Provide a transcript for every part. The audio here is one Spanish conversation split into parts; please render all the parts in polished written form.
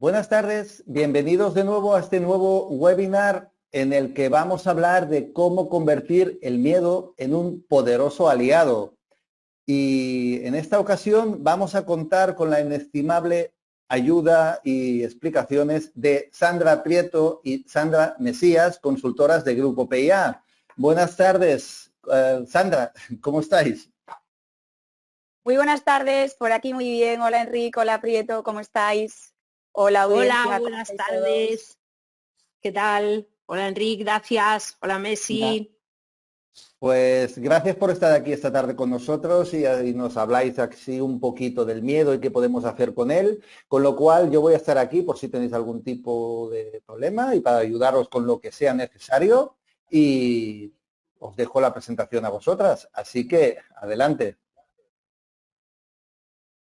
Buenas tardes, bienvenidos de nuevo a este nuevo webinar en el que vamos a hablar de cómo convertir el miedo en un poderoso aliado. Y en esta ocasión vamos a contar con la inestimable ayuda y explicaciones de Sandra Prieto y Sandra Mesías, consultoras de Grupo PIA. Buenas tardes, Sandra, ¿cómo estáis? Muy buenas tardes, por aquí muy bien. Hola Enrique, hola Prieto, ¿cómo estáis? Hola audiencia. Hola, buenas tardes. ¿Qué tal? Hola Enrique, gracias. Hola Messi. Pues gracias por estar aquí esta tarde con nosotros y nos habláis así un poquito del miedo y qué podemos hacer con él, con lo cual yo voy a estar aquí por si tenéis algún tipo de problema y para ayudaros con lo que sea necesario y os dejo la presentación a vosotras, así que adelante.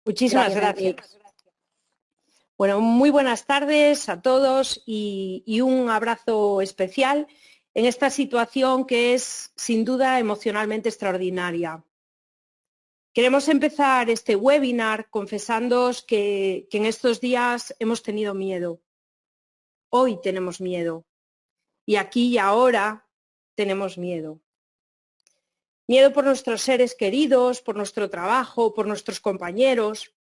Muchísimas gracias. Bueno, muy buenas tardes a todos y un abrazo especial en esta situación que es sin duda emocionalmente extraordinaria. Queremos empezar este webinar confesándoos que en estos días hemos tenido miedo. Hoy tenemos miedo y aquí y ahora tenemos miedo. Miedo por nuestros seres queridos, por nuestro trabajo, por nuestros compañeros.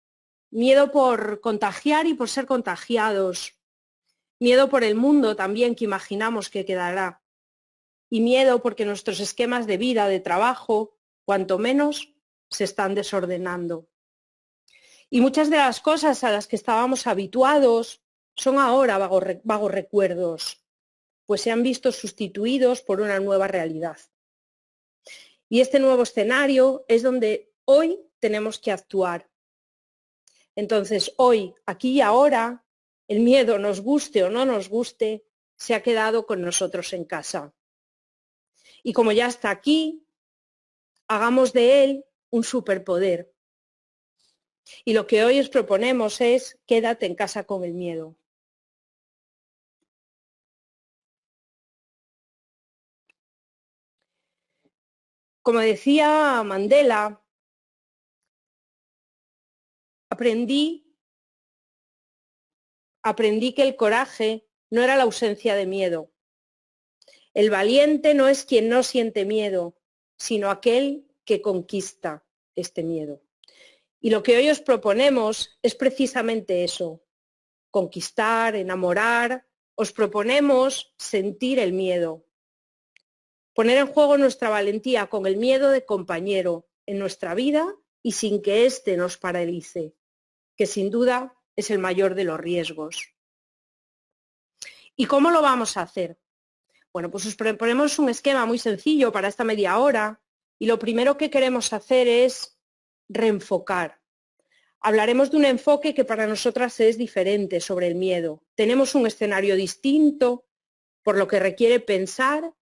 Miedo por contagiar y por ser contagiados. Miedo por el mundo también que imaginamos que quedará. Y miedo porque nuestros esquemas de vida, de trabajo, cuanto menos, se están desordenando. Y muchas de las cosas a las que estábamos habituados son ahora vagos recuerdos, pues se han visto sustituidos por una nueva realidad. Y este nuevo escenario es donde hoy tenemos que actuar. Entonces, hoy, aquí y ahora, el miedo, nos guste o no nos guste, se ha quedado con nosotros en casa. Y como ya está aquí, hagamos de él un superpoder. Y lo que hoy os proponemos es quédate en casa con el miedo. Como decía Mandela, aprendí que el coraje no era la ausencia de miedo. El valiente no es quien no siente miedo, sino aquel que conquista este miedo. Y lo que hoy os proponemos es precisamente eso, conquistar, enamorar. Os proponemos sentir el miedo, poner en juego nuestra valentía con el miedo de compañero en nuestra vida y sin que éste nos paralice, que sin duda es el mayor de los riesgos. ¿Y cómo lo vamos a hacer? Bueno, pues os proponemos un esquema muy sencillo para esta media hora y lo primero que queremos hacer es reenfocar. Hablaremos de un enfoque que para nosotras es diferente sobre el miedo. Tenemos un escenario distinto, por lo que requiere pensar,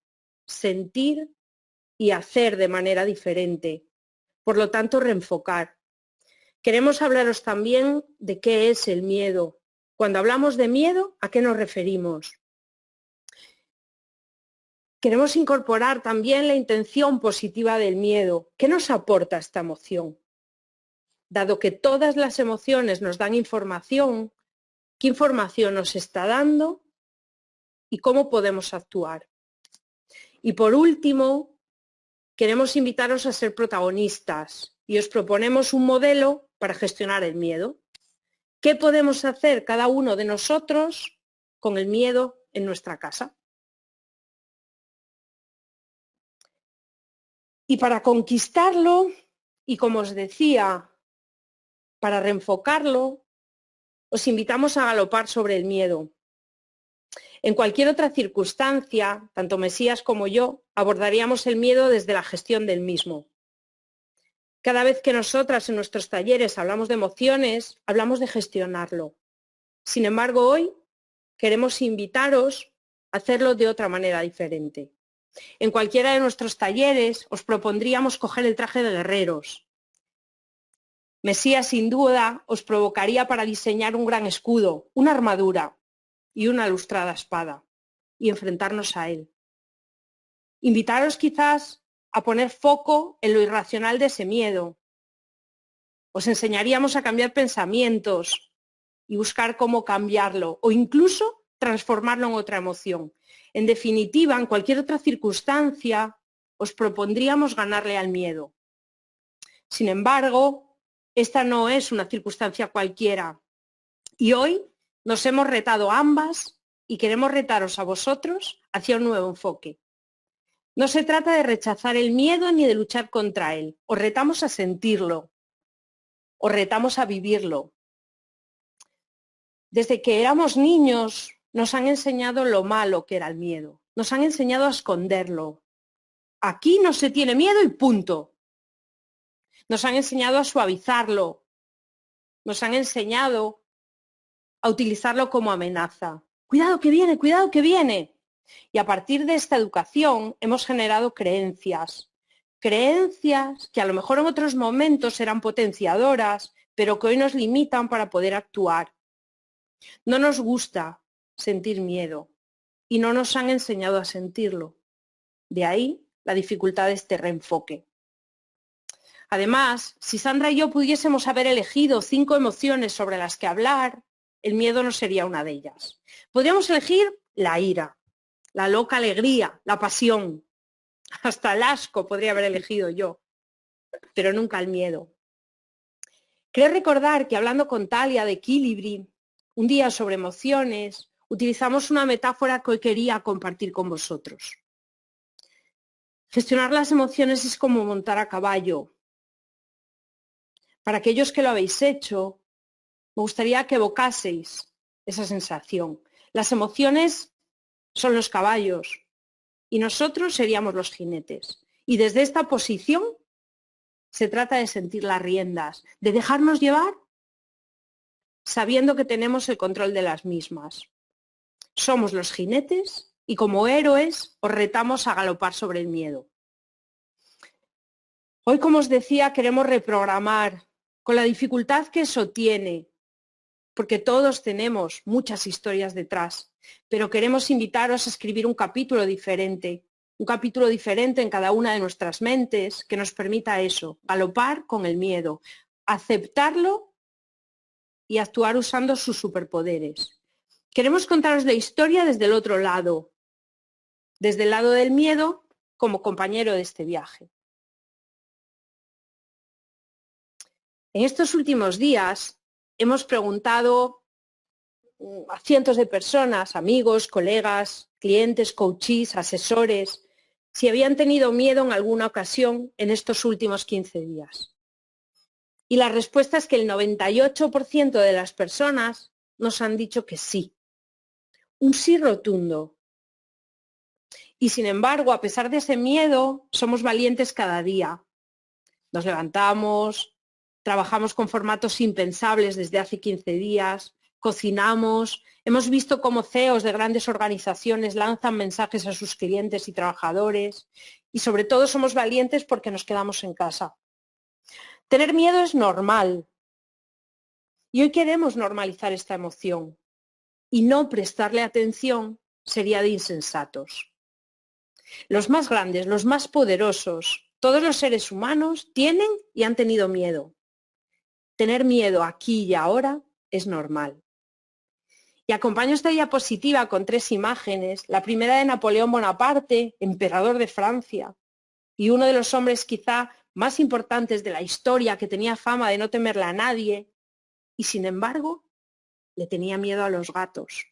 sentir y hacer de manera diferente. Por lo tanto, reenfocar. Queremos hablaros también de qué es el miedo. Cuando hablamos de miedo, ¿a qué nos referimos? Queremos incorporar también la intención positiva del miedo. ¿Qué nos aporta esta emoción? Dado que todas las emociones nos dan información, ¿qué información nos está dando y cómo podemos actuar? Y por último, queremos invitaros a ser protagonistas y os proponemos un modelo para gestionar el miedo. ¿Qué podemos hacer cada uno de nosotros con el miedo en nuestra casa? Y para conquistarlo, y como os decía, para reenfocarlo, os invitamos a galopar sobre el miedo. En cualquier otra circunstancia, tanto Mesías como yo abordaríamos el miedo desde la gestión del mismo. Cada vez que nosotras en nuestros talleres hablamos de emociones, hablamos de gestionarlo. Sin embargo, hoy queremos invitaros a hacerlo de otra manera diferente. En cualquiera de nuestros talleres os propondríamos coger el traje de guerreros. Mesías sin duda os provocaría para diseñar un gran escudo, una armadura y una lustrada espada y enfrentarnos a él. Invitaros quizás a poner foco en lo irracional de ese miedo. Os enseñaríamos a cambiar pensamientos y buscar cómo cambiarlo o incluso transformarlo en otra emoción. En definitiva, en cualquier otra circunstancia, os propondríamos ganarle al miedo. Sin embargo, esta no es una circunstancia cualquiera. Y hoy nos hemos retado ambas y queremos retaros a vosotros hacia un nuevo enfoque. No se trata de rechazar el miedo ni de luchar contra él. Os retamos a sentirlo. Os retamos a vivirlo. Desde que éramos niños nos han enseñado lo malo que era el miedo. Nos han enseñado a esconderlo. Aquí no se tiene miedo y punto. Nos han enseñado a suavizarlo. Nos han enseñado a utilizarlo como amenaza. Cuidado que viene, cuidado que viene. Y a partir de esta educación hemos generado creencias. Creencias que a lo mejor en otros momentos eran potenciadoras, pero que hoy nos limitan para poder actuar. No nos gusta sentir miedo y no nos han enseñado a sentirlo. De ahí la dificultad de este reenfoque. Además, si Sandra y yo pudiésemos haber elegido 5 emociones sobre las que hablar, el miedo no sería una de ellas. Podríamos elegir la ira, la loca alegría, la pasión, hasta el asco podría haber elegido yo, pero nunca el miedo. Creo recordar que hablando con Talia de Equilibri, un día sobre emociones, utilizamos una metáfora que hoy quería compartir con vosotros. Gestionar las emociones es como montar a caballo. Para aquellos que lo habéis hecho, me gustaría que evocaseis esa sensación. Las emociones son los caballos y nosotros seríamos los jinetes. Y desde esta posición se trata de sentir las riendas, de dejarnos llevar sabiendo que tenemos el control de las mismas. Somos los jinetes y como héroes os retamos a galopar sobre el miedo. Hoy, como os decía, queremos reprogramar con la dificultad que eso tiene, porque todos tenemos muchas historias detrás, pero queremos invitaros a escribir un capítulo diferente en cada una de nuestras mentes que nos permita eso, galopar con el miedo, aceptarlo y actuar usando sus superpoderes. Queremos contaros la historia desde el otro lado, desde el lado del miedo como compañero de este viaje. En estos últimos días hemos preguntado a cientos de personas, amigos, colegas, clientes, coaches, asesores, si habían tenido miedo en alguna ocasión en estos últimos 15 días. Y la respuesta es que el 98% de las personas nos han dicho que sí. Un sí rotundo. Y sin embargo, a pesar de ese miedo, somos valientes cada día. Nos levantamos, trabajamos con formatos impensables desde hace 15 días, cocinamos, hemos visto cómo CEOs de grandes organizaciones lanzan mensajes a sus clientes y trabajadores y sobre todo somos valientes porque nos quedamos en casa. Tener miedo es normal y hoy queremos normalizar esta emoción y no prestarle atención sería de insensatos. Los más grandes, los más poderosos, todos los seres humanos tienen y han tenido miedo. Tener miedo aquí y ahora es normal. Y acompaño esta diapositiva con 3 imágenes. La primera de Napoleón Bonaparte, emperador de Francia, y uno de los hombres quizá más importantes de la historia, que tenía fama de no temerle a nadie, y sin embargo, le tenía miedo a los gatos.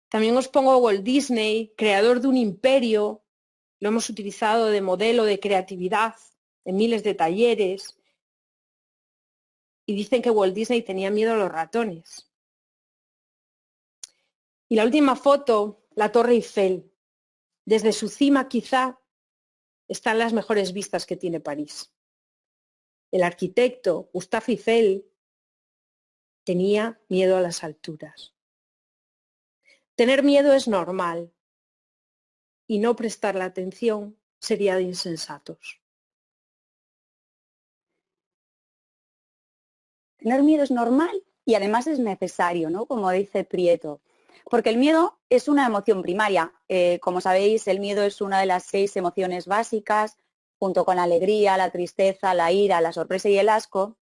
También os pongo a Walt Disney, creador de un imperio. Lo hemos utilizado de modelo de creatividad en miles de talleres. Y dicen que Walt Disney tenía miedo a los ratones. Y la última foto, la Torre Eiffel. Desde su cima quizá están las mejores vistas que tiene París. El arquitecto Gustave Eiffel tenía miedo a las alturas. Tener miedo es normal y no prestarle atención sería de insensatos. Tener miedo es normal y además es necesario, ¿no? Como dice Prieto. Porque el miedo es una emoción primaria. Como sabéis, el miedo es una de las 6 emociones básicas, junto con la alegría, la tristeza, la ira, la sorpresa y el asco.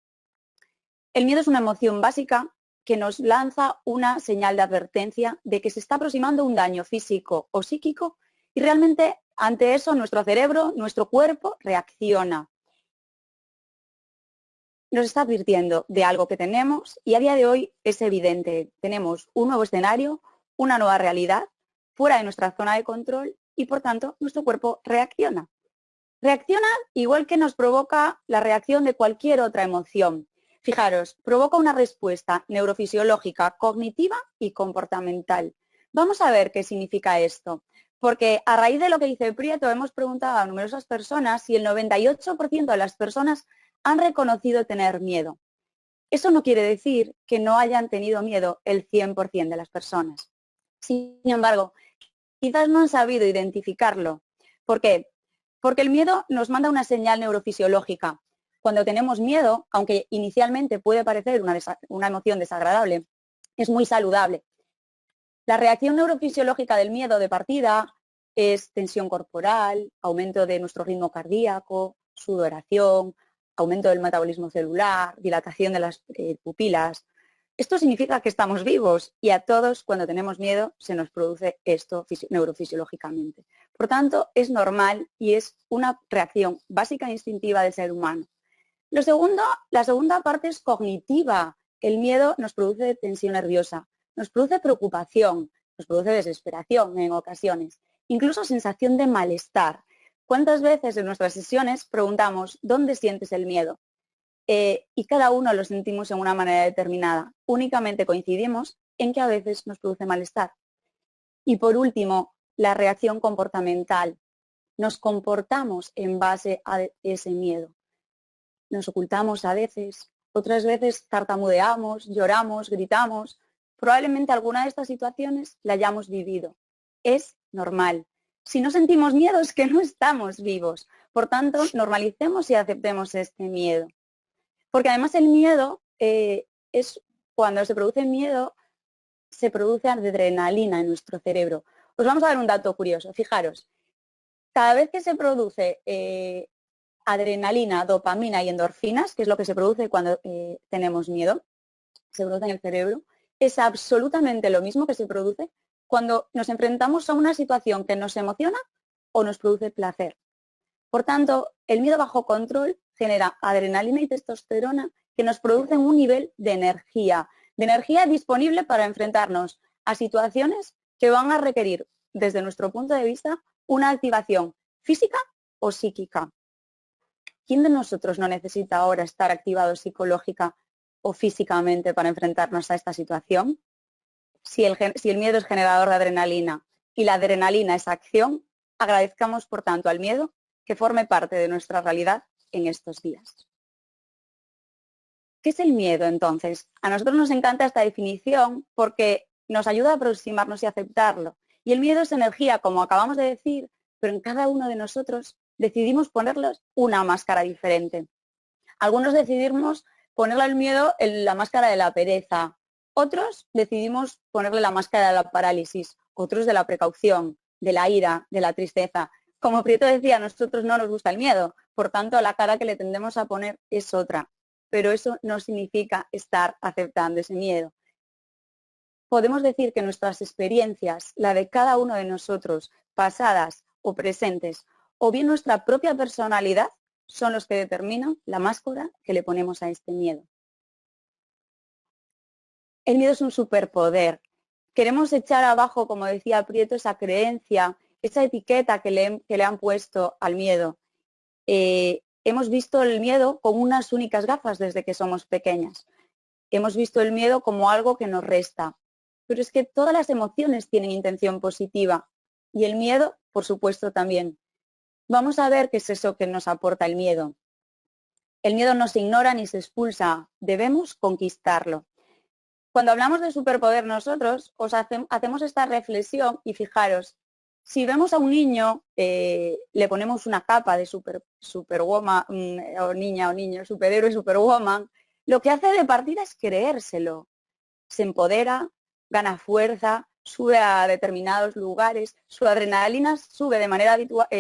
El miedo es una emoción básica que nos lanza una señal de advertencia de que se está aproximando un daño físico o psíquico y realmente ante eso nuestro cerebro, nuestro cuerpo reacciona. Nos está advirtiendo de algo que tenemos y a día de hoy es evidente. Tenemos un nuevo escenario, una nueva realidad fuera de nuestra zona de control y por tanto nuestro cuerpo reacciona. Reacciona igual que nos provoca la reacción de cualquier otra emoción. Fijaros, provoca una respuesta neurofisiológica, cognitiva y comportamental. Vamos a ver qué significa esto, porque a raíz de lo que dice Prieto hemos preguntado a numerosas personas si el 98% de las personas han reconocido tener miedo. Eso no quiere decir que no hayan tenido miedo el 100% de las personas. Sin embargo, quizás no han sabido identificarlo. ¿Por qué? Porque el miedo nos manda una señal neurofisiológica. Cuando tenemos miedo, aunque inicialmente puede parecer una emoción desagradable, es muy saludable. La reacción neurofisiológica del miedo de partida es tensión corporal, aumento de nuestro ritmo cardíaco, sudoración, aumento del metabolismo celular, dilatación de las pupilas. Esto significa que estamos vivos y a todos cuando tenemos miedo se nos produce esto neurofisiológicamente. Por tanto, es normal y es una reacción básica e instintiva del ser humano. La segunda parte es cognitiva. El miedo nos produce tensión nerviosa, nos produce preocupación, nos produce desesperación en ocasiones, incluso sensación de malestar. ¿Cuántas veces en nuestras sesiones preguntamos dónde sientes el miedo? Y cada uno lo sentimos en una manera determinada. Únicamente coincidimos en que a veces nos produce malestar. Y por último, la reacción comportamental. Nos comportamos en base a ese miedo. Nos ocultamos a veces, otras veces tartamudeamos, lloramos, gritamos. Probablemente alguna de estas situaciones la hayamos vivido. Es normal. Si no sentimos miedo es que no estamos vivos. Por tanto, normalicemos y aceptemos este miedo. Porque además el miedo es cuando se produce miedo, se produce adrenalina en nuestro cerebro. Os vamos a dar un dato curioso. Fijaros, cada vez que se produce adrenalina, dopamina y endorfinas, que es lo que se produce cuando tenemos miedo, se produce en el cerebro, es absolutamente lo mismo que se produce cuando nos enfrentamos a una situación que nos emociona o nos produce placer. Por tanto, el miedo bajo control genera adrenalina y testosterona que nos producen un nivel de energía disponible para enfrentarnos a situaciones que van a requerir, desde nuestro punto de vista, una activación física o psíquica. ¿Quién de nosotros no necesita ahora estar activado psicológica o físicamente para enfrentarnos a esta situación? Si el miedo es generador de adrenalina y la adrenalina es acción, agradezcamos por tanto al miedo que forme parte de nuestra realidad en estos días. ¿Qué es el miedo entonces? A nosotros nos encanta esta definición porque nos ayuda a aproximarnos y aceptarlo. Y el miedo es energía, como acabamos de decir, pero en cada uno de nosotros decidimos ponerles una máscara diferente. Algunos decidimos ponerle al miedo la máscara de la pereza, otros decidimos ponerle la máscara de la parálisis, otros de la precaución, de la ira, de la tristeza. Como Prieto decía, a nosotros no nos gusta el miedo, por tanto la cara que le tendemos a poner es otra, pero eso no significa estar aceptando ese miedo. Podemos decir que nuestras experiencias, la de cada uno de nosotros, pasadas o presentes, o bien nuestra propia personalidad, son los que determinan la máscara que le ponemos a este miedo. El miedo es un superpoder. Queremos echar abajo, como decía Prieto, esa creencia, esa etiqueta que le han puesto al miedo. Hemos visto el miedo con unas únicas gafas desde que somos pequeñas. Hemos visto el miedo como algo que nos resta. Pero es que todas las emociones tienen intención positiva y el miedo, por supuesto, también. Vamos a ver qué es eso que nos aporta el miedo. El miedo no se ignora ni se expulsa, debemos conquistarlo. Cuando hablamos de superpoder nosotros, hacemos esta reflexión y fijaros, si vemos a un niño, le ponemos una capa de superwoman, o niña o niño, superhéroe, superwoman, lo que hace de partida es creérselo. Se empodera, gana fuerza, sube a determinados lugares, su adrenalina sube de manera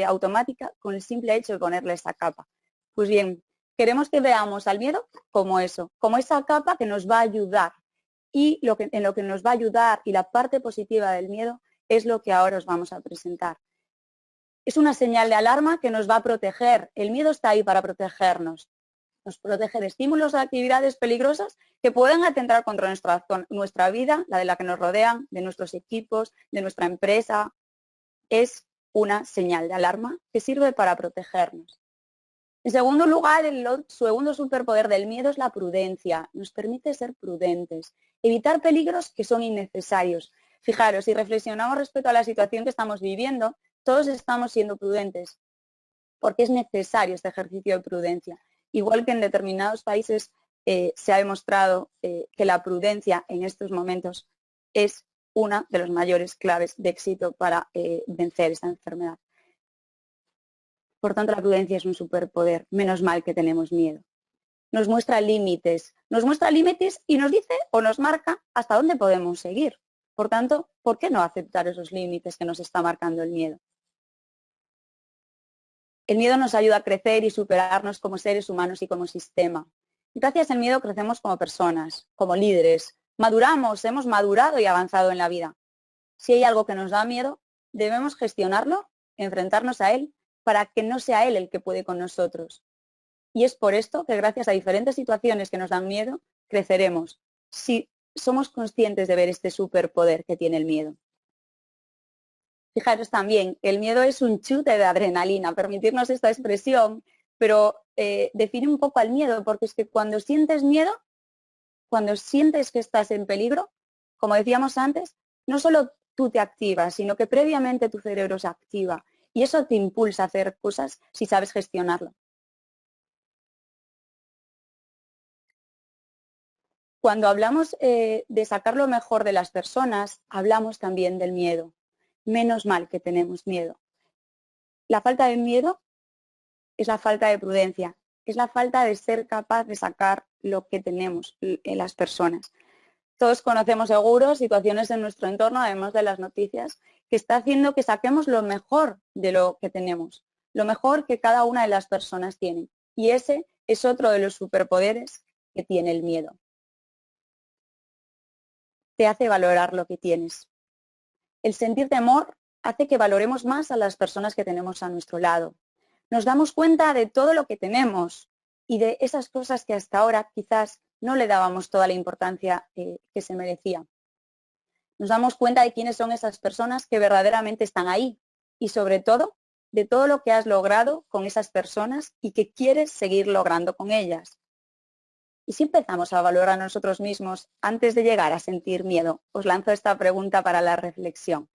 automática con el simple hecho de ponerle esta capa. Pues bien, Queremos que veamos al miedo como eso, como esa capa que nos va a ayudar. Y en lo que nos va a ayudar y la parte positiva del miedo es lo que ahora os vamos a presentar. Es una señal de alarma que nos va a proteger. El miedo está ahí para protegernos. Nos protege de estímulos o actividades peligrosas que pueden atentar contra nuestra vida, la de la que nos rodean, de nuestros equipos, de nuestra empresa. Es una señal de alarma que sirve para protegernos. En segundo lugar, el segundo superpoder del miedo es la prudencia. Nos permite ser prudentes, evitar peligros que son innecesarios. Fijaros, si reflexionamos respecto a la situación que estamos viviendo, todos estamos siendo prudentes, porque es necesario este ejercicio de prudencia. Igual que en determinados países se ha demostrado que la prudencia en estos momentos es una de las mayores claves de éxito para vencer esta enfermedad. Por tanto, la prudencia es un superpoder. Menos mal que tenemos miedo. Nos muestra límites y nos dice o nos marca hasta dónde podemos seguir. Por tanto, ¿por qué no aceptar esos límites que nos está marcando el miedo? El miedo nos ayuda a crecer y superarnos como seres humanos y como sistema. Gracias al miedo crecemos como personas, como líderes. Maduramos, hemos madurado y avanzado en la vida. Si hay algo que nos da miedo, debemos gestionarlo, enfrentarnos a él, para que no sea él el que puede con nosotros. Y es por esto que gracias a diferentes situaciones que nos dan miedo, creceremos, si somos conscientes de ver este superpoder que tiene el miedo. Fijaros también, el miedo es un chute de adrenalina, permitirnos esta expresión, pero define un poco al miedo, porque es que cuando sientes miedo, cuando sientes que estás en peligro, como decíamos antes, no solo tú te activas, sino que previamente tu cerebro se activa y eso te impulsa a hacer cosas si sabes gestionarlo. Cuando hablamos de sacar lo mejor de las personas, hablamos también del miedo. Menos mal que tenemos miedo. La falta de miedo es la falta de prudencia, es la falta de ser capaz de sacar lo que tenemos en las personas. Todos conocemos seguro situaciones en nuestro entorno, además de las noticias, que está haciendo que saquemos lo mejor de lo que tenemos, lo mejor que cada una de las personas tiene. Y ese es otro de los superpoderes que tiene el miedo. Te hace valorar lo que tienes. El sentir temor hace que valoremos más a las personas que tenemos a nuestro lado. Nos damos cuenta de todo lo que tenemos y de esas cosas que hasta ahora quizás no le dábamos toda la importancia que se merecía. Nos damos cuenta de quiénes son esas personas que verdaderamente están ahí y sobre todo de todo lo que has logrado con esas personas y que quieres seguir logrando con ellas. ¿Y si empezamos a valorar a nosotros mismos antes de llegar a sentir miedo? Os lanzo esta pregunta para la reflexión.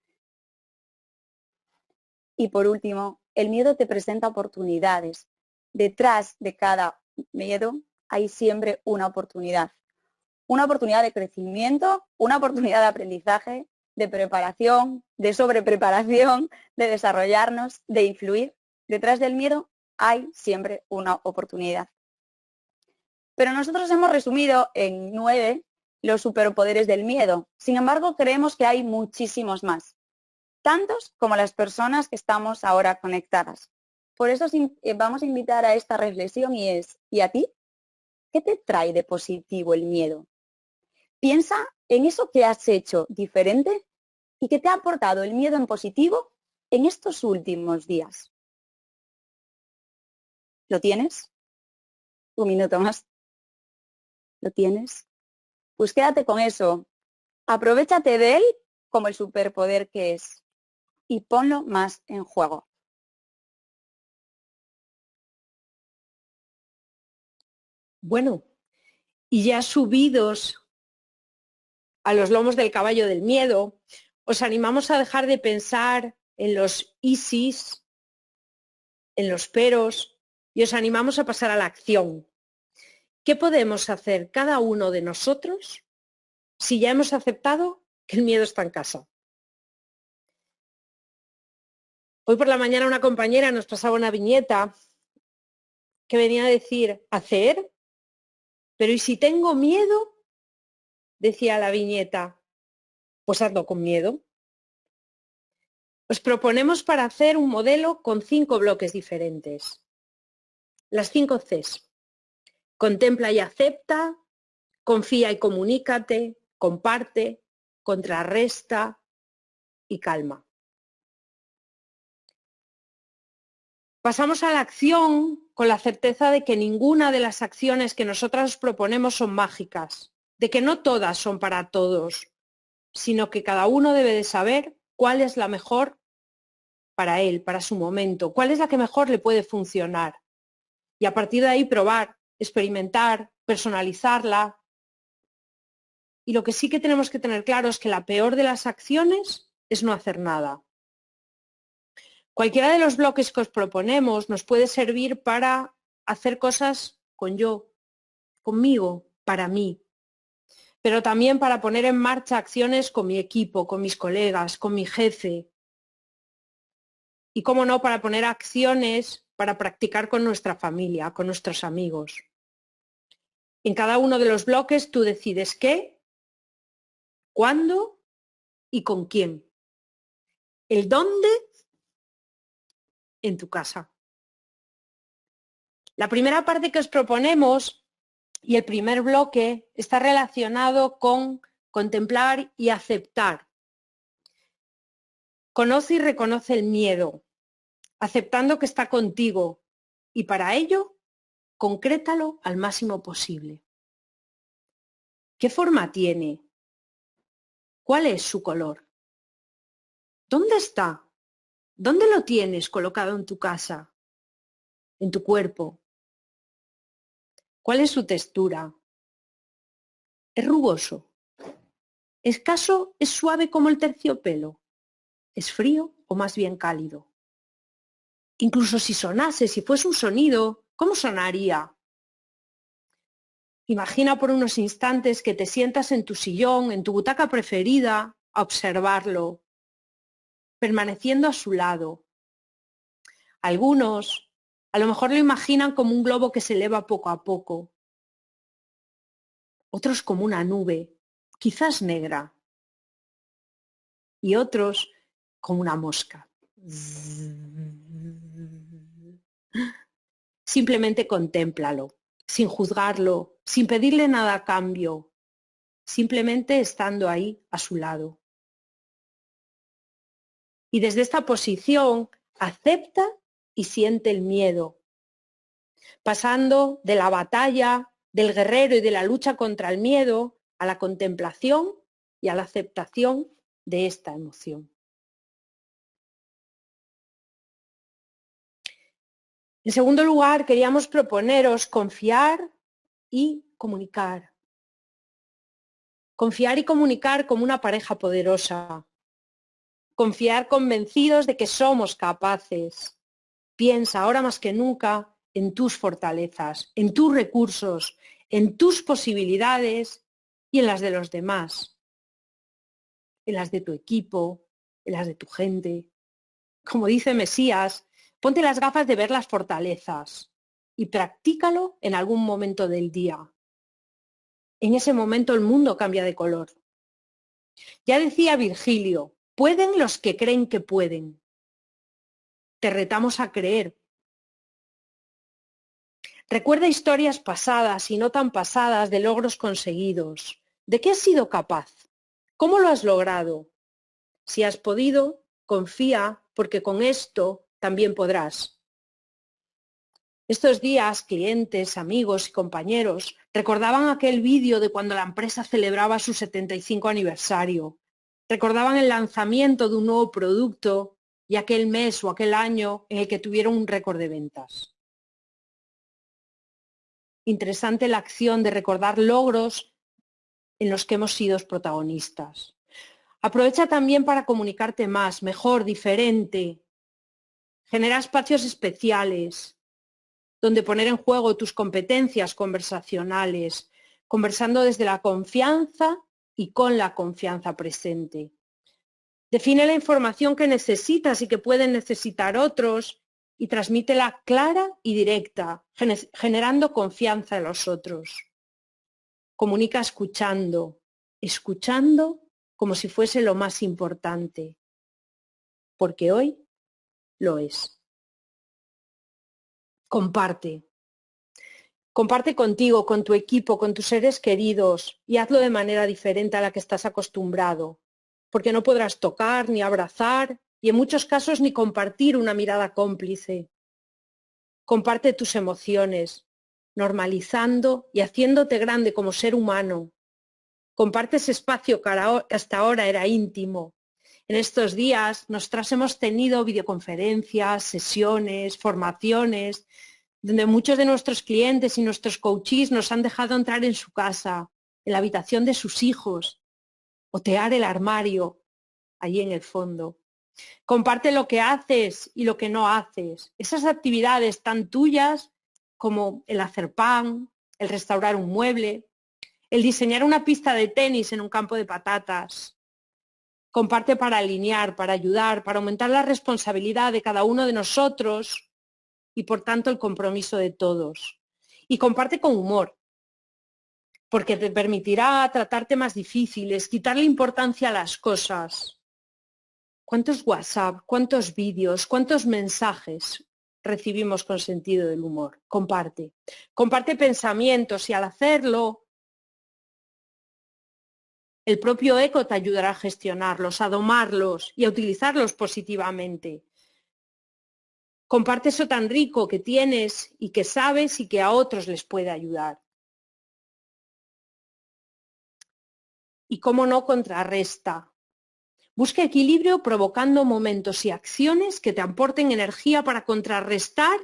Y por último, el miedo te presenta oportunidades. Detrás de cada miedo hay siempre una oportunidad. Una oportunidad de crecimiento, una oportunidad de aprendizaje, de preparación, de sobrepreparación, de desarrollarnos, de influir. Detrás del miedo hay siempre una oportunidad. Pero nosotros hemos resumido en 9 los superpoderes del miedo. Sin embargo, creemos que hay muchísimos más, tantos como las personas que estamos ahora conectadas. Por eso vamos a invitar a esta reflexión ¿y a ti? ¿Qué te trae de positivo el miedo? Piensa en eso que has hecho diferente y que te ha aportado el miedo en positivo en estos últimos días. ¿Lo tienes? Un minuto más. ¿Lo tienes? Pues quédate con eso. Aprovechate de él como el superpoder que es y ponlo más en juego. Bueno, y ya subidos a los lomos del caballo del miedo, os animamos a dejar de pensar en los ISIS, en los peros, y os animamos a pasar a la acción. ¿Qué podemos hacer cada uno de nosotros si ya hemos aceptado que el miedo está en casa? Hoy por la mañana una compañera nos pasaba una viñeta que venía a decir, hacer, pero ¿y si tengo miedo? Decía la viñeta, pues hazlo con miedo. Os proponemos para hacer un modelo con 5 bloques diferentes. Las 5 Cs. Contempla y acepta, confía y comunícate, comparte, contrarresta y calma. Pasamos a la acción con la certeza de que ninguna de las acciones que nosotras proponemos son mágicas, de que no todas son para todos, sino que cada uno debe de saber cuál es la mejor para él, para su momento, cuál es la que mejor le puede funcionar. Y a partir de ahí probar, experimentar, personalizarla. Y lo que sí que tenemos que tener claro es que la peor de las acciones es no hacer nada. Cualquiera de los bloques que os proponemos nos puede servir para hacer cosas conmigo, para mí, pero también para poner en marcha acciones con mi equipo, con mis colegas, con mi jefe. Y cómo no, para poner acciones para practicar con nuestra familia, con nuestros amigos. En cada uno de los bloques tú decides qué, cuándo y con quién. El dónde en tu casa. La primera parte que os proponemos y el primer bloque está relacionado con contemplar y aceptar. Conoce y reconoce el miedo, aceptando que está contigo y para ello, concrétalo al máximo posible. ¿Qué forma tiene? ¿Cuál es su color? ¿Dónde está? ¿Dónde lo tienes colocado en tu casa? ¿En tu cuerpo? ¿Cuál es su textura? ¿Es rugoso? ¿Escaso? ¿Es suave como el terciopelo? ¿Es frío o más bien cálido? Incluso si sonase, si fuese un sonido, ¿cómo sonaría? Imagina por unos instantes que te sientas en tu sillón, en tu butaca preferida, a observarlo, permaneciendo a su lado. Algunos a lo mejor lo imaginan como un globo que se eleva poco a poco, otros como una nube, quizás negra, y otros como una mosca. Simplemente contémplalo, sin juzgarlo, sin pedirle nada a cambio, simplemente estando ahí a su lado. Y desde esta posición acepta y siente el miedo, pasando de la batalla, del guerrero y de la lucha contra el miedo a la contemplación y a la aceptación de esta emoción. En segundo lugar, queríamos proponeros confiar y comunicar. Confiar y comunicar como una pareja poderosa. Confiar convencidos de que somos capaces. Piensa ahora más que nunca en tus fortalezas, en tus recursos, en tus posibilidades y en las de los demás, en las de tu equipo, en las de tu gente. Como dice Mesías, ponte las gafas de ver las fortalezas y practícalo en algún momento del día. En ese momento el mundo cambia de color. Ya decía Virgilio, pueden los que creen que pueden. Te retamos a creer. Recuerda historias pasadas y no tan pasadas de logros conseguidos. ¿De qué has sido capaz? ¿Cómo lo has logrado? Si has podido, confía, porque con esto también podrás. Estos días, clientes, amigos y compañeros recordaban aquel vídeo de cuando la empresa celebraba su 75 aniversario. Recordaban el lanzamiento de un nuevo producto y aquel mes o aquel año en el que tuvieron un récord de ventas. Interesante la acción de recordar logros en los que hemos sido protagonistas. Aprovecha también para comunicarte más, mejor, diferente. Genera espacios especiales donde poner en juego tus competencias conversacionales, conversando desde la confianza y con la confianza presente. Define la información que necesitas y que pueden necesitar otros y transmítela clara y directa, generando confianza en los otros. Comunica escuchando, escuchando como si fuese lo más importante, porque hoy lo es. Comparte. Comparte contigo, con tu equipo, con tus seres queridos y hazlo de manera diferente a la que estás acostumbrado, porque no podrás tocar ni abrazar y en muchos casos ni compartir una mirada cómplice. Comparte tus emociones, normalizando y haciéndote grande como ser humano. Comparte ese espacio que hasta ahora era íntimo. En estos días, nosotras hemos tenido videoconferencias, sesiones, formaciones, donde muchos de nuestros clientes y nuestros coaches nos han dejado entrar en su casa, en la habitación de sus hijos, otear el armario, allí en el fondo. Comparte lo que haces y lo que no haces. Esas actividades tan tuyas como el hacer pan, el restaurar un mueble, el diseñar una pista de tenis en un campo de patatas. Comparte para alinear, para ayudar, para aumentar la responsabilidad de cada uno de nosotros y por tanto el compromiso de todos. Y comparte con humor, porque te permitirá tratar temas difíciles, quitarle importancia a las cosas. ¿Cuántos WhatsApp, cuántos vídeos, cuántos mensajes recibimos con sentido del humor? Comparte. Comparte pensamientos y al hacerlo, el propio eco te ayudará a gestionarlos, a domarlos y a utilizarlos positivamente. Comparte eso tan rico que tienes y que sabes y que a otros les puede ayudar. Y cómo no, contrarresta. Busca equilibrio provocando momentos y acciones que te aporten energía para contrarrestar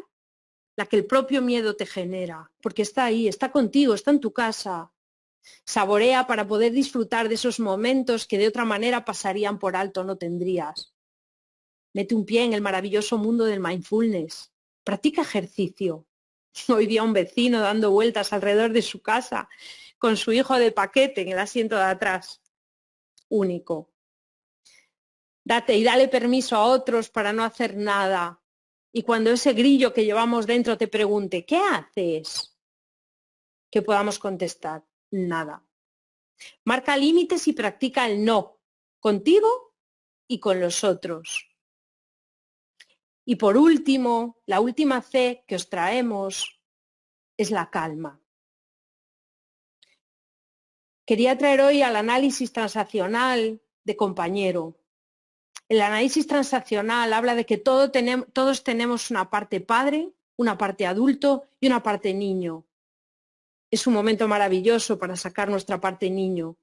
la que el propio miedo te genera, porque está ahí, está contigo, está en tu casa. Saborea para poder disfrutar de esos momentos que de otra manera pasarían por alto, no tendrías. Mete un pie en el maravilloso mundo del mindfulness. Practica ejercicio. Hoy vi a un vecino dando vueltas alrededor de su casa con su hijo de paquete en el asiento de atrás. Único. Date y dale permiso a otros para no hacer nada. Y cuando ese grillo que llevamos dentro te pregunte, ¿qué haces? Que podamos contestar, nada. Marca límites y practica el no, contigo y con los otros. Y por último, la última C que os traemos es la calma. Quería traer hoy al análisis transaccional de compañero. El análisis transaccional habla de que todos tenemos una parte padre, una parte adulto y una parte niño. Es un momento maravilloso para sacar nuestra parte niño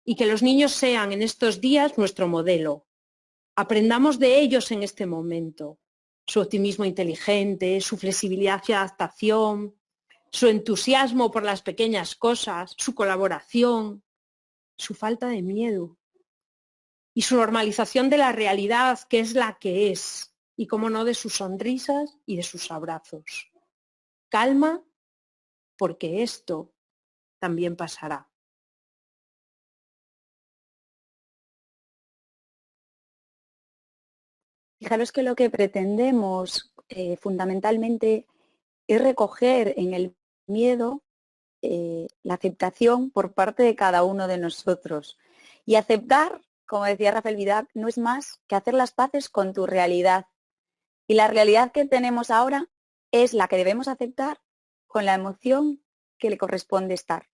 y que los niños sean en estos días nuestro modelo. Aprendamos de ellos en este momento. Su optimismo inteligente, su flexibilidad y adaptación, su entusiasmo por las pequeñas cosas, su colaboración, su falta de miedo y su normalización de la realidad que es la que es y, cómo no, de sus sonrisas y de sus abrazos. Calma, porque esto también pasará. Fijaros que lo que pretendemos fundamentalmente es recoger en el miedo la aceptación por parte de cada uno de nosotros. Y aceptar, como decía Rafael Vidac, no es más que hacer las paces con tu realidad. Y la realidad que tenemos ahora es la que debemos aceptar con la emoción que le corresponde estar.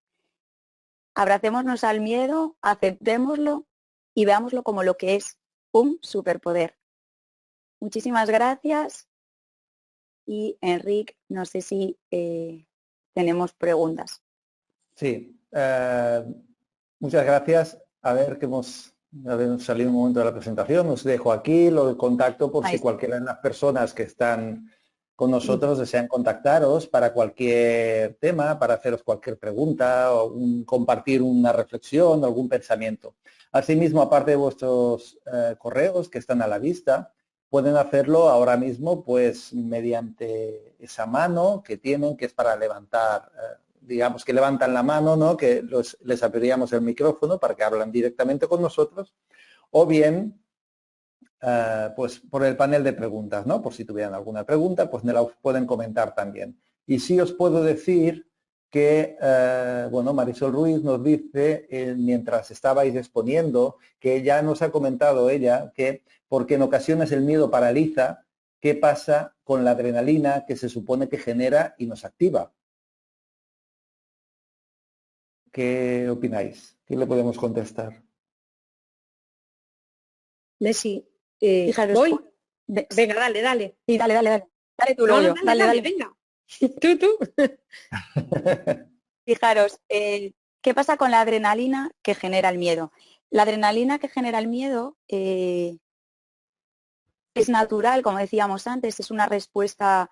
Abracémonos al miedo, aceptémoslo y veámoslo como lo que es, un superpoder. Muchísimas gracias. Y Enrique, no sé si tenemos preguntas. Sí, muchas gracias. A ver que hemos salido un momento de la presentación. Os dejo aquí el contacto por si cualquiera de las personas que están con nosotros desean contactaros para cualquier tema, para haceros cualquier pregunta o compartir una reflexión, algún pensamiento. Asimismo, aparte de vuestros correos que están a la vista, pueden hacerlo ahora mismo pues mediante esa mano que tienen, que es para levantar, digamos que levantan la mano, ¿no? Que les abriríamos el micrófono para que hablan directamente con nosotros, o bien pues por el panel de preguntas, ¿no? Por si tuvieran alguna pregunta, pues me la pueden comentar también. Y sí os puedo decir que, bueno, Marisol Ruiz nos dice, mientras estabais exponiendo, que ya nos ha comentado ella que, porque en ocasiones el miedo paraliza, ¿qué pasa con la adrenalina que se supone que genera y nos activa? ¿Qué opináis? ¿Qué le podemos contestar? Messi, Fijaros, ¿voy? Venga, dale. Sí, dale. Dale tú, No, luego yo. Dale. venga. Tú. Fijaros, ¿qué pasa con la adrenalina que genera el miedo? La adrenalina que genera el miedo es natural, como decíamos antes, es una respuesta,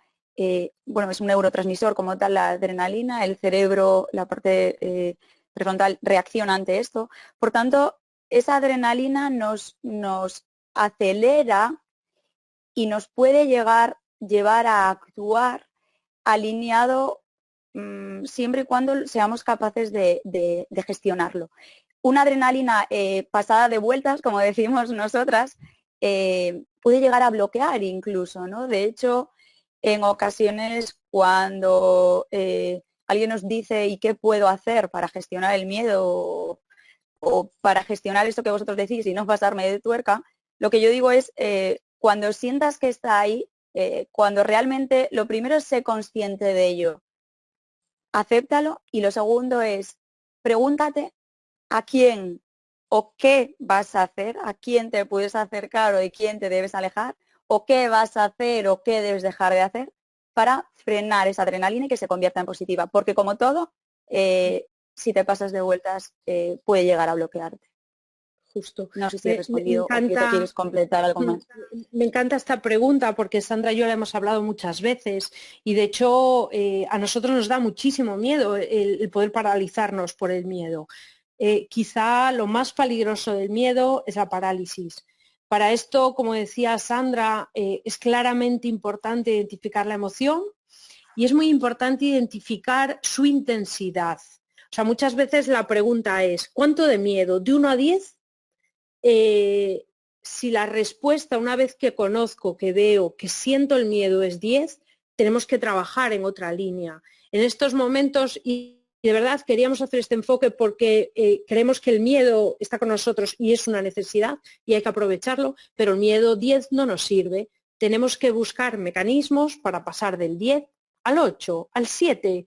bueno, es un neurotransmisor como tal la adrenalina, el cerebro, la parte prefrontal reacciona ante esto. Por tanto, esa adrenalina nos acelera y nos puede llevar a actuar alineado siempre y cuando seamos capaces de gestionarlo. Una adrenalina pasada de vueltas, como decimos nosotras, puede llegar a bloquear incluso, ¿no? De hecho, en ocasiones cuando alguien nos dice ¿y qué puedo hacer para gestionar el miedo o para gestionar esto que vosotros decís y no pasarme de tuerca? Lo que yo digo es, cuando sientas que está ahí, cuando realmente lo primero es ser consciente de ello, acéptalo, y lo segundo es pregúntate a quién o qué vas a hacer, a quién te puedes acercar o de quién te debes alejar, o qué vas a hacer o qué debes dejar de hacer para frenar esa adrenalina y que se convierta en positiva. Porque como todo, si te pasas de vueltas, puede llegar a bloquearte. Justo. No sé si he Me respondido o encanta, quieres completar algo más. me encanta esta pregunta porque Sandra y yo la hemos hablado muchas veces y de hecho a nosotros nos da muchísimo miedo el poder paralizarnos por el miedo. Quizá lo más peligroso del miedo es la parálisis. Para esto, como decía Sandra, es claramente importante identificar la emoción y es muy importante identificar su intensidad. O sea, muchas veces la pregunta es, ¿cuánto de miedo? ¿De 1 a 10? Si la respuesta, una vez que conozco, que veo, que siento el miedo es 10, tenemos que trabajar en otra línea. En estos momentos, y de verdad queríamos hacer este enfoque porque creemos que el miedo está con nosotros y es una necesidad y hay que aprovecharlo, pero el miedo 10 no nos sirve. Tenemos que buscar mecanismos para pasar del 10 al 8, al 7.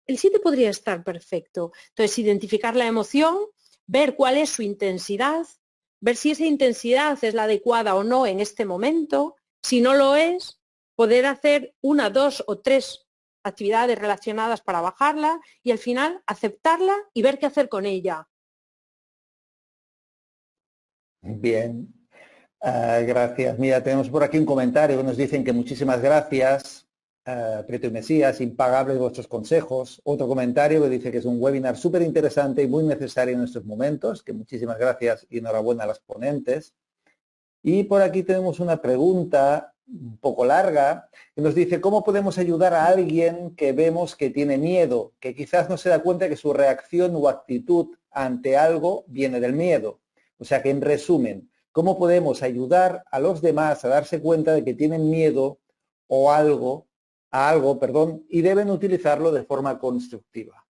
El 7 podría estar perfecto. Entonces, identificar la emoción, ver cuál es su intensidad, ver si esa intensidad es la adecuada o no en este momento. Si no lo es, poder hacer 1, 2 o 3 actividades relacionadas para bajarla y al final aceptarla y ver qué hacer con ella. Bien, gracias. Mira, tenemos por aquí un comentario que nos dicen que muchísimas gracias, Prieto y Mesías, impagables vuestros consejos. Otro comentario que dice que es un webinar súper interesante y muy necesario en estos momentos, que muchísimas gracias y enhorabuena a las ponentes. Y por aquí tenemos una pregunta un poco larga que nos dice ¿cómo podemos ayudar a alguien que vemos que tiene miedo, que quizás no se da cuenta que su reacción o actitud ante algo viene del miedo? O sea que en resumen, ¿cómo podemos ayudar a los demás a darse cuenta de que tienen miedo o algo, y deben utilizarlo de forma constructiva?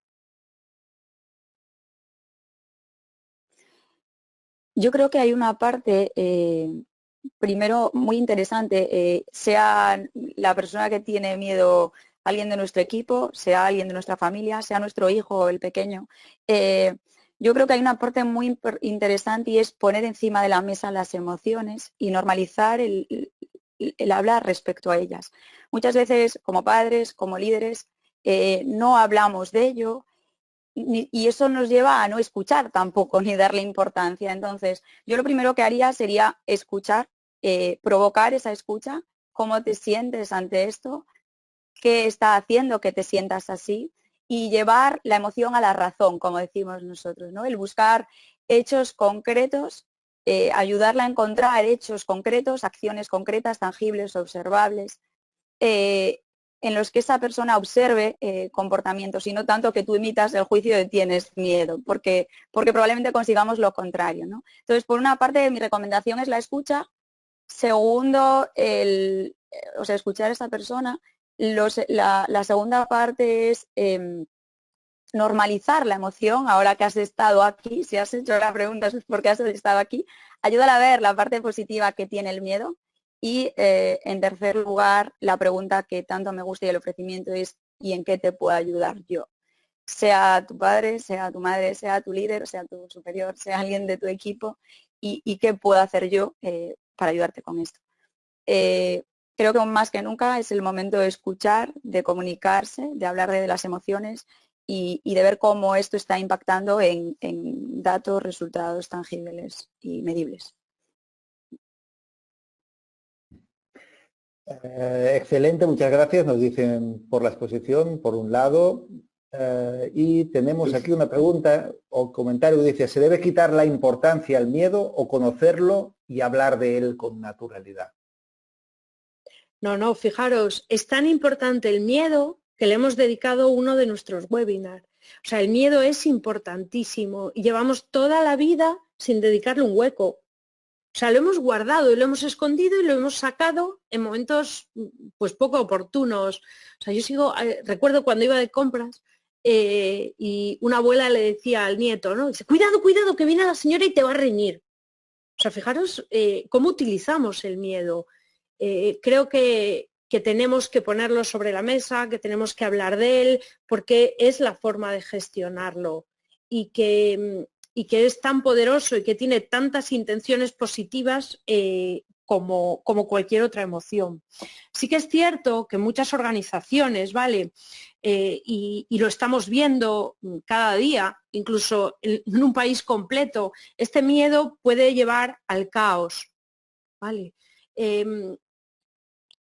Yo creo que hay una parte, primero, muy interesante, sea la persona que tiene miedo, alguien de nuestro equipo, sea alguien de nuestra familia, sea nuestro hijo o el pequeño. Yo creo que hay una parte muy interesante y es poner encima de la mesa las emociones y normalizar el hablar respecto a ellas. Muchas veces, como padres, como líderes, no hablamos de ello. Y eso nos lleva a no escuchar tampoco ni darle importancia. Entonces, yo lo primero que haría sería escuchar, provocar esa escucha, cómo te sientes ante esto, qué está haciendo que te sientas así, y llevar la emoción a la razón, como decimos nosotros, ¿no? El buscar hechos concretos, ayudarla a encontrar hechos concretos, acciones concretas, tangibles, observables, en los que esa persona observe comportamientos y no tanto que tú imitas el juicio de tienes miedo, porque probablemente consigamos lo contrario, ¿no? Entonces, por una parte, mi recomendación es la escucha. Segundo, escuchar a esa persona. La segunda parte es normalizar la emoción. Ahora que has estado aquí, si has hecho la pregunta es porque has estado aquí, ayúdala a ver la parte positiva que tiene el miedo. Y en tercer lugar, la pregunta que tanto me gusta y el ofrecimiento es ¿y en qué te puedo ayudar yo? sea tu padre, sea tu madre, sea tu líder, sea tu superior, sea alguien de tu equipo, y qué puedo hacer yo para ayudarte con esto. Creo que más que nunca es el momento de escuchar, de comunicarse, de hablar de las emociones y de ver cómo esto está impactando en datos, resultados tangibles y medibles. Excelente, muchas gracias. Nos dicen por la exposición, por un lado. Y tenemos aquí una pregunta o comentario. Dice, ¿se debe quitar la importancia al miedo o conocerlo y hablar de él con naturalidad? No, fijaros, es tan importante el miedo que le hemos dedicado uno de nuestros webinars. O sea, el miedo es importantísimo y llevamos toda la vida sin dedicarle un hueco. O sea, lo hemos guardado y lo hemos escondido y lo hemos sacado en momentos pues poco oportunos. O sea, yo recuerdo cuando iba de compras y una abuela le decía al nieto, ¿no? Dice, cuidado, cuidado, que viene la señora y te va a reñir. O sea, fijaros cómo utilizamos el miedo. Creo que tenemos que ponerlo sobre la mesa, que tenemos que hablar de él, porque es la forma de gestionarlo y que es tan poderoso y que tiene tantas intenciones positivas como cualquier otra emoción. Sí que es cierto que muchas organizaciones, ¿vale? Y lo estamos viendo cada día, incluso en un país completo, este miedo puede llevar al caos, ¿vale?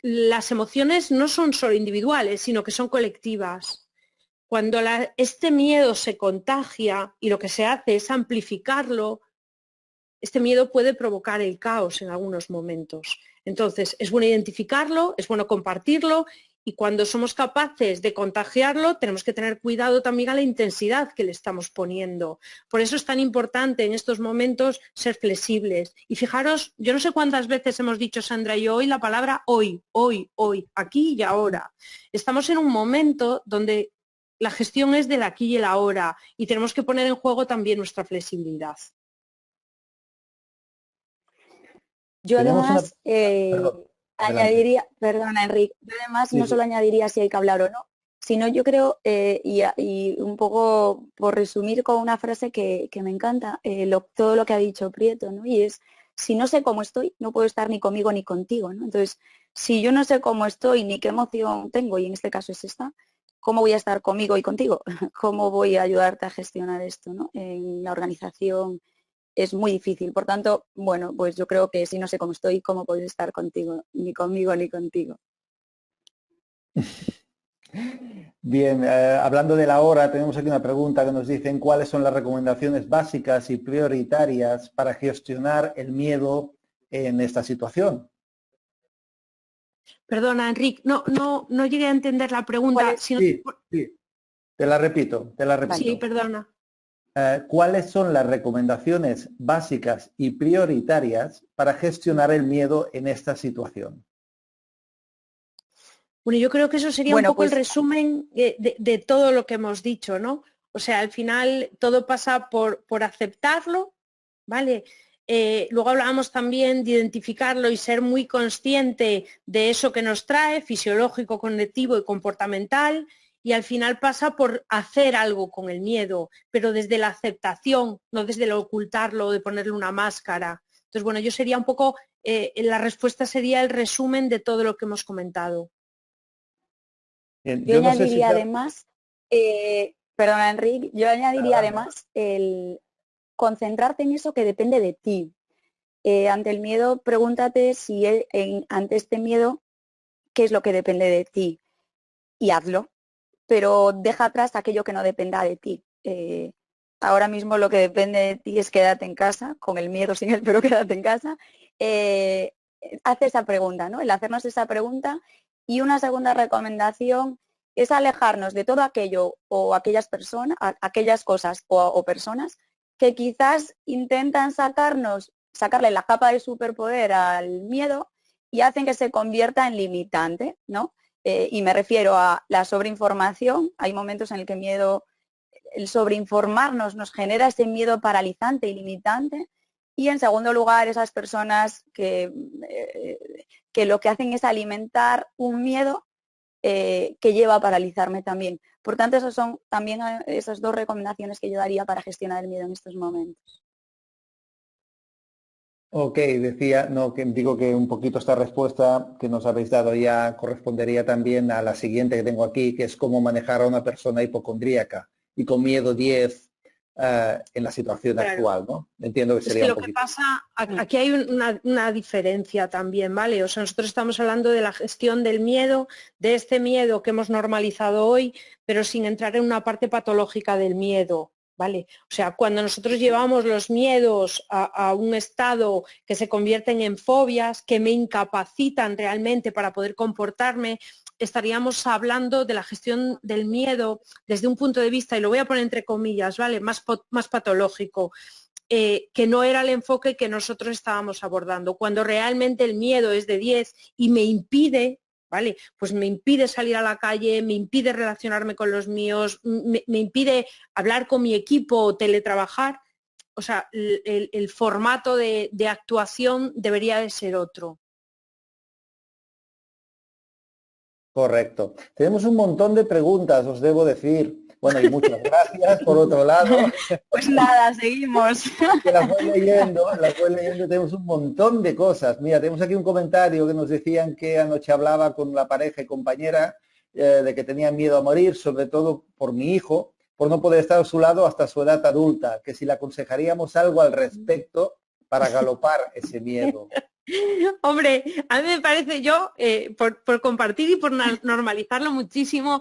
Las emociones no son solo individuales, sino que son colectivas. Cuando este miedo se contagia y lo que se hace es amplificarlo, este miedo puede provocar el caos en algunos momentos. Entonces, es bueno identificarlo, es bueno compartirlo y cuando somos capaces de contagiarlo, tenemos que tener cuidado también a la intensidad que le estamos poniendo. Por eso es tan importante en estos momentos ser flexibles. Y fijaros, yo no sé cuántas veces hemos dicho, Sandra y yo, hoy la palabra hoy, aquí y ahora. Estamos en un momento donde la gestión es del aquí y el ahora y tenemos que poner en juego también nuestra flexibilidad. Yo además añadiría, Adelante. perdona Enrique, yo además Sí, no sí. solo añadiría si hay que hablar o no, sino yo creo, y un poco por resumir con una frase que me encanta, todo lo que ha dicho Prieto, ¿no? Y es, si no sé cómo estoy, no puedo estar ni conmigo ni contigo, ¿no? Entonces, si yo no sé cómo estoy ni qué emoción tengo, y en este caso es esta, ¿cómo voy a estar conmigo y contigo? ¿Cómo voy a ayudarte a gestionar esto, ¿no? En la organización es muy difícil. Por tanto, bueno, pues yo creo que si no sé cómo estoy, ¿cómo puedo estar contigo? Ni conmigo ni contigo. Bien, hablando de la hora, tenemos aquí una pregunta que nos dicen cuáles son las recomendaciones básicas y prioritarias para gestionar el miedo en esta situación. Perdona, Enrique, no llegué a entender la ¿Cuál pregunta. es? Si no Sí, sí, te la repito, te la Vale. Sí, repito. perdona. ¿Cuáles son las recomendaciones básicas y prioritarias para gestionar el miedo en esta situación? Bueno, yo creo que eso sería un Bueno, poco el pues resumen de todo lo que hemos dicho, ¿no? O sea, al final todo pasa por aceptarlo, ¿vale? Luego hablábamos también de identificarlo y ser muy consciente de eso que nos trae, fisiológico, cognitivo y comportamental, y al final pasa por hacer algo con el miedo, pero desde la aceptación, no desde el ocultarlo o de ponerle una máscara. Entonces, bueno, yo sería un poco, la respuesta sería el resumen de todo lo que hemos comentado. Bien, yo yo no sé si... añadiría además, perdona Enrique, yo añadiría además el concentrarte en eso que depende de ti. Ante el miedo, pregúntate si ante este miedo, ¿qué es lo que depende de ti? Y hazlo, pero deja atrás aquello que no dependa de ti. Ahora mismo lo que depende de ti es quédate en casa, con el miedo, sin él, pero quédate en casa. Haz esa pregunta, ¿no? El hacernos esa pregunta. Y una segunda recomendación es alejarnos de todo aquello o aquellas personas, aquellas cosas o personas que quizás intentan sacarle la capa de superpoder al miedo y hacen que se convierta en limitante, ¿no? Y me refiero a la sobreinformación. Hay momentos en el que el sobreinformarnos nos genera ese miedo paralizante y limitante. Y en segundo lugar, esas personas que lo que hacen es alimentar un miedo que lleva a paralizarme también. Por tanto, esas son también esas dos recomendaciones que yo daría para gestionar el miedo en estos momentos. Ok, decía, no, que digo que un poquito esta respuesta que nos habéis dado ya correspondería también a la siguiente que tengo aquí, que es cómo manejar a una persona hipocondríaca y con miedo 10 en la situación actual, ¿no? Entiendo que Es sería que un lo que poquito. pasa, aquí hay una diferencia también, ¿vale? O sea, nosotros estamos hablando de la gestión del miedo, de este miedo que hemos normalizado hoy, pero sin entrar en una parte patológica del miedo, ¿vale? O sea, cuando nosotros llevamos los miedos a un estado que se convierten en fobias, que me incapacitan realmente para poder comportarme, estaríamos hablando de la gestión del miedo desde un punto de vista, y lo voy a poner entre comillas, ¿vale? Más patológico. Que no era el enfoque que nosotros estábamos abordando. Cuando realmente el miedo es de 10 y me impide, ¿vale? Pues me impide salir a la calle, me impide relacionarme con los míos, me impide hablar con mi equipo o teletrabajar. O sea, el formato de actuación debería de ser otro. Correcto. Tenemos un montón de preguntas, os debo decir. Bueno, y muchas gracias por otro lado. Pues nada, seguimos. Que las voy leyendo, tenemos un montón de cosas. Mira, tenemos aquí un comentario que nos decían que anoche hablaba con la pareja y compañera de que tenían miedo a morir, sobre todo por mi hijo, por no poder estar a su lado hasta su edad adulta, que si le aconsejaríamos algo al respecto para galopar ese miedo. Hombre, a mí me parece por compartir y por normalizarlo muchísimo,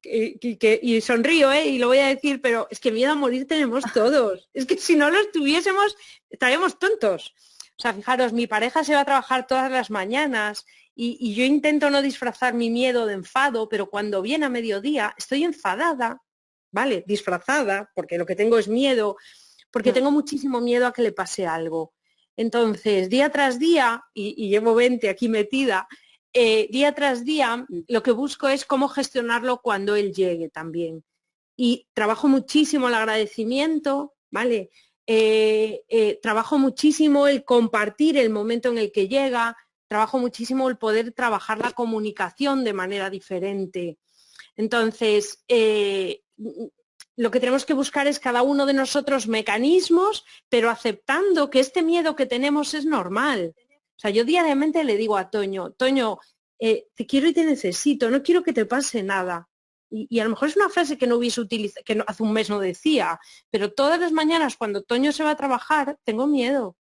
y sonrío, y lo voy a decir, pero es que miedo a morir tenemos todos. Es que si no los tuviésemos, estaríamos tontos. O sea, fijaros, mi pareja se va a trabajar todas las mañanas y yo intento no disfrazar mi miedo de enfado, pero cuando viene a mediodía estoy enfadada, ¿vale? Disfrazada, porque lo que tengo es miedo, porque tengo muchísimo miedo a que le pase algo. Entonces, día tras día, y llevo 20 aquí metida, día tras día lo que busco es cómo gestionarlo cuando él llegue también. Y trabajo muchísimo el agradecimiento, ¿vale? Trabajo muchísimo el compartir el momento en el que llega, trabajo muchísimo el poder trabajar la comunicación de manera diferente. Entonces, lo que tenemos que buscar es cada uno de nosotros mecanismos, pero aceptando que este miedo que tenemos es normal. O sea, yo diariamente le digo a Toño, te quiero y te necesito, no quiero que te pase nada. Y a lo mejor es una frase que no hubiese utilizado, que hace un mes no decía, pero todas las mañanas cuando Toño se va a trabajar, tengo miedo.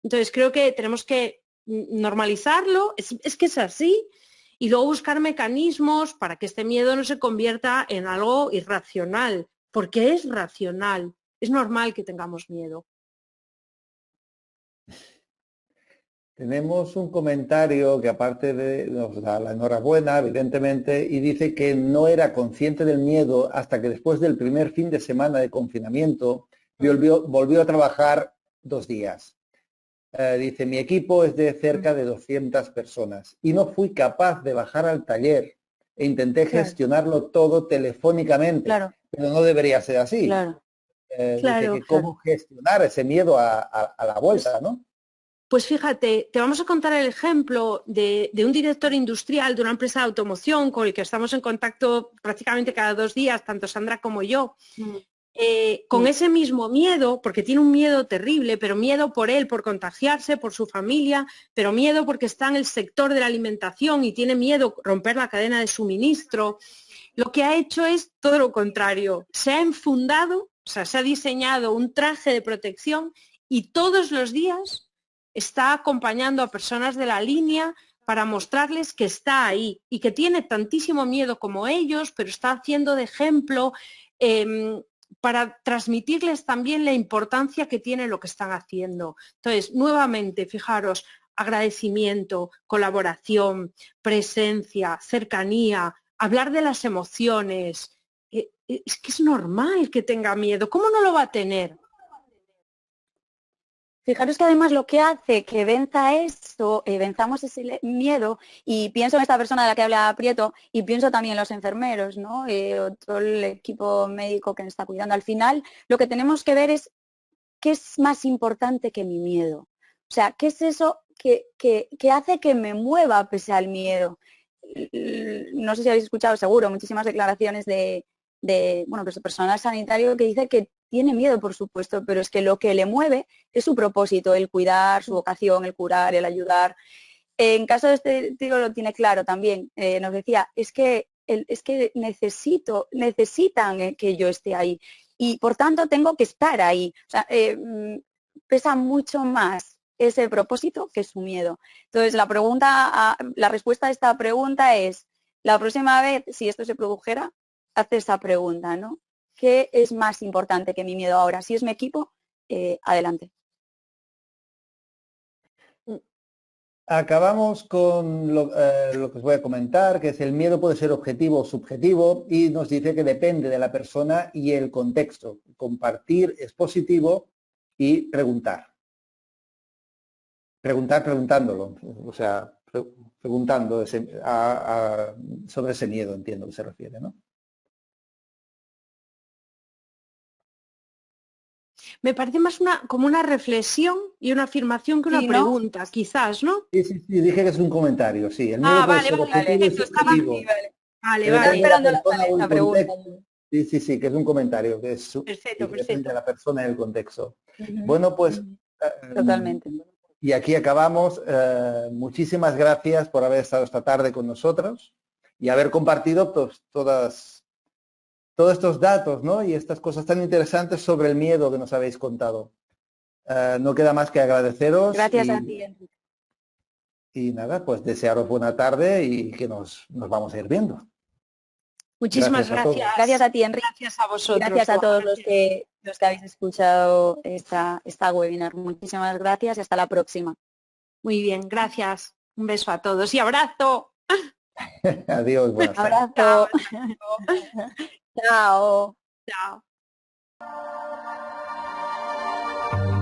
Entonces creo que tenemos que normalizarlo, es que es así, y luego buscar mecanismos para que este miedo no se convierta en algo irracional, porque es racional, es normal que tengamos miedo. Tenemos un comentario que aparte nos da la enhorabuena, evidentemente, y dice que no era consciente del miedo hasta que después del primer fin de semana de confinamiento volvió a trabajar 2 días. Dice, mi equipo es de cerca de 200 personas y no fui capaz de bajar al taller e intenté gestionarlo todo telefónicamente, Claro, pero no debería ser así. claro, Dice que cómo gestionar ese miedo a la vuelta, ¿no? Pues fíjate, te vamos a contar el ejemplo de un director industrial de una empresa de automoción con el que estamos en contacto prácticamente cada 2 días, tanto Sandra como yo. Con ese mismo miedo, porque tiene un miedo terrible, pero miedo por él, por contagiarse, por su familia, pero miedo porque está en el sector de la alimentación y tiene miedo romper la cadena de suministro, lo que ha hecho es todo lo contrario. Se ha enfundado, o sea, se ha diseñado un traje de protección y todos los días está acompañando a personas de la línea para mostrarles que está ahí y que tiene tantísimo miedo como ellos, pero está haciendo de ejemplo para transmitirles también la importancia que tiene lo que están haciendo. Entonces, nuevamente, fijaros, agradecimiento, colaboración, presencia, cercanía, hablar de las emociones. Es que es normal que tenga miedo. ¿Cómo no lo va a tener? Fijaros que además lo que hace que venzamos ese miedo, y pienso en esta persona de la que habla Prieto, y pienso también en los enfermeros, ¿no? Todo el equipo médico que nos está cuidando. Al final, lo que tenemos que ver es qué es más importante que mi miedo. O sea, qué es eso que hace que me mueva pese al miedo. no sé si habéis escuchado, seguro, muchísimas declaraciones de pues, personal sanitario que dice que tiene miedo, por supuesto, pero es que lo que le mueve es su propósito, el cuidar, su vocación, el curar, el ayudar. En caso de este tío lo tiene claro también. Nos decía, es que necesitan que yo esté ahí y por tanto tengo que estar ahí. O sea, pesa mucho más ese propósito que su miedo. Entonces, la respuesta a esta pregunta es, la próxima vez, si esto se produjera, haz esa pregunta, ¿no? ¿Qué es más importante que mi miedo ahora? Si es mi equipo, adelante. Acabamos con lo que os voy a comentar, que es el miedo puede ser objetivo o subjetivo, y nos dice que depende de la persona y el contexto. Compartir es positivo y preguntar. Preguntar preguntándolo, o sea, preguntando sobre ese miedo, entiendo que se refiere, ¿no? Me parece más como una reflexión y una afirmación que una Sí, ¿no? pregunta, quizás, ¿no? Sí, dije que es un comentario, sí. El miedo puede ser objetivo y subjetivo. Vale, Estaba Depende de la esperando persona o el la pregunta. contexto. Sí, que es un comentario, que es Perfecto, depende de la persona y el contexto. Uh-huh. Bueno, pues Totalmente. y aquí acabamos. Muchísimas gracias por haber estado esta tarde con nosotros y haber compartido pues, todos estos datos, ¿no? Y estas cosas tan interesantes sobre el miedo que nos habéis contado. No queda más que agradeceros. Gracias a ti, Enrique. Y nada, pues desearos buena tarde y que nos vamos a ir viendo. Muchísimas gracias. Gracias a ti, Enrique. Gracias a vosotros. Gracias a todos los que habéis escuchado esta webinar. Muchísimas gracias y hasta la próxima. Muy bien, gracias. Un beso a todos y abrazo. Adiós, buenas tardes. Abrazo. Chao. Chao.